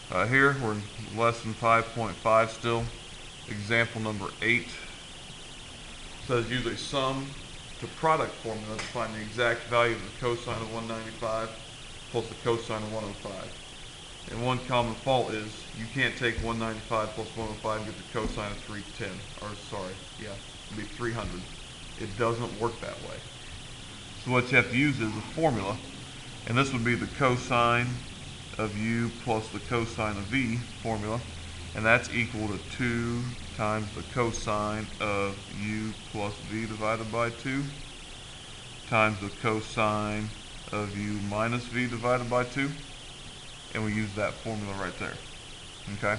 Here we're in less than 5.5 still. Example number 8 says use a sum to product formula to find the exact value of the cosine of 195 plus the cosine of 105. And one common fault is you can't take 195 plus 105 and get the cosine of 310. Or sorry, yeah, it'd be 300. It doesn't work that way. So what you have to use is a formula, and this would be the cosine of u plus the cosine of v formula, and that's equal to 2 times the cosine of u plus v divided by 2 times the cosine of u minus v divided by 2, and we use that formula right there. Okay?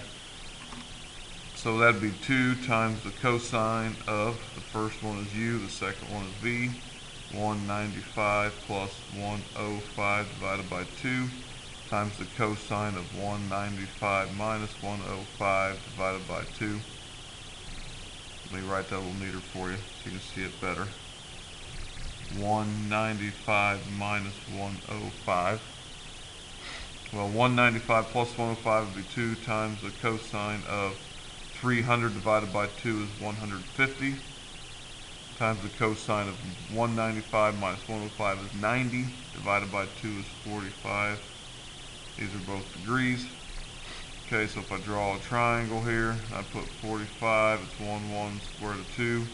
So that'd be 2 times the cosine of, the first one is u, the second one is v, 195 plus 105 divided by 2 times the cosine of 195 minus 105 divided by 2. Let me write that a little neater for you so you can see it better. 195 minus 105. Well, 195 plus 105 would be 2 times the cosine of 300 divided by 2 is 150 times the cosine of 195 minus 105 is 90 divided by 2 is 45. These are both degrees. Okay, so if I draw a triangle here, I put 45, it's 1 square root of 2.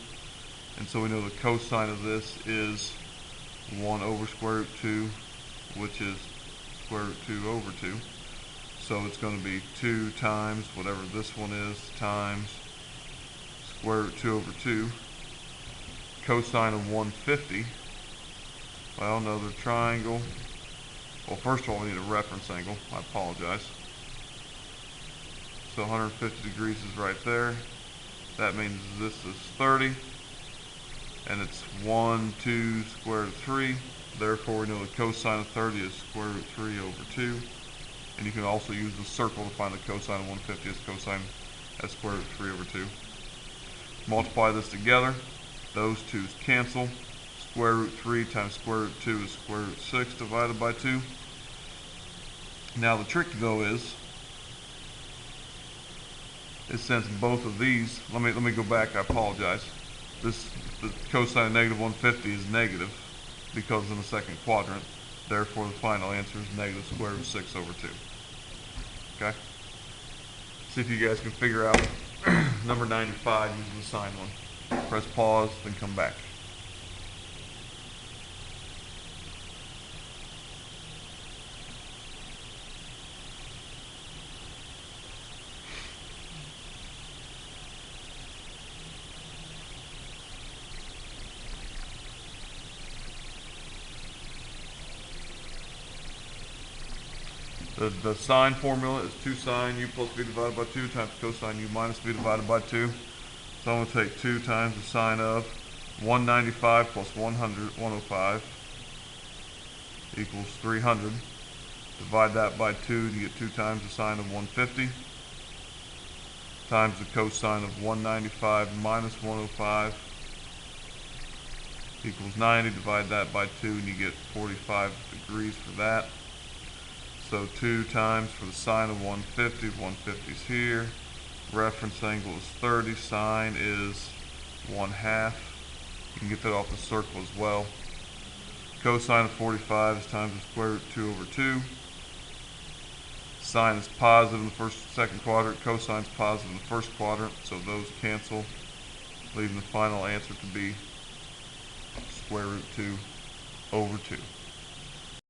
And so we know the cosine of this is 1 over square root 2, which is square root 2 over 2. So it's going to be 2 times whatever this one is times square root 2 over 2. Cosine of 150. Well, another triangle. Well, first of all, we need a reference angle. I apologize. So 150 degrees is right there. That means this is 30. And it's 1, 2, square root of 3. Therefore, we know the cosine of 30 is square root 3 over 2. And you can also use the circle to find the cosine of 150 as cosine as square root 3 over 2. Multiply this together. Those twos cancel. Square root 3 times square root 2 is square root 6 divided by 2. Now the trick though is since both of these, let me go back, I apologize. The cosine of negative 150 is negative because in the second quadrant. Therefore the final answer is negative square root 6 over 2. Okay? See if you guys can figure out number 95 using the sine one. Press pause, then come back. The sine formula is 2 sine u plus v divided by 2 times cosine u minus v divided by 2. So I'm going to take 2 times the sine of 195 plus 105 equals 300. Divide that by 2 to get 2 times the sine of 150 times the cosine of 195 minus 105 equals 90. Divide that by 2 and you get 45 degrees for that. So 2 times for the sine of 150, 150 is here. Reference angle is 30, sine is 1/2. You can get that off the circle as well. Cosine of 45 is times the square root 2 over 2. Sine is positive in the second quadrant, cosine is positive in the first quadrant, so those cancel, leaving the final answer to be square root 2 over 2.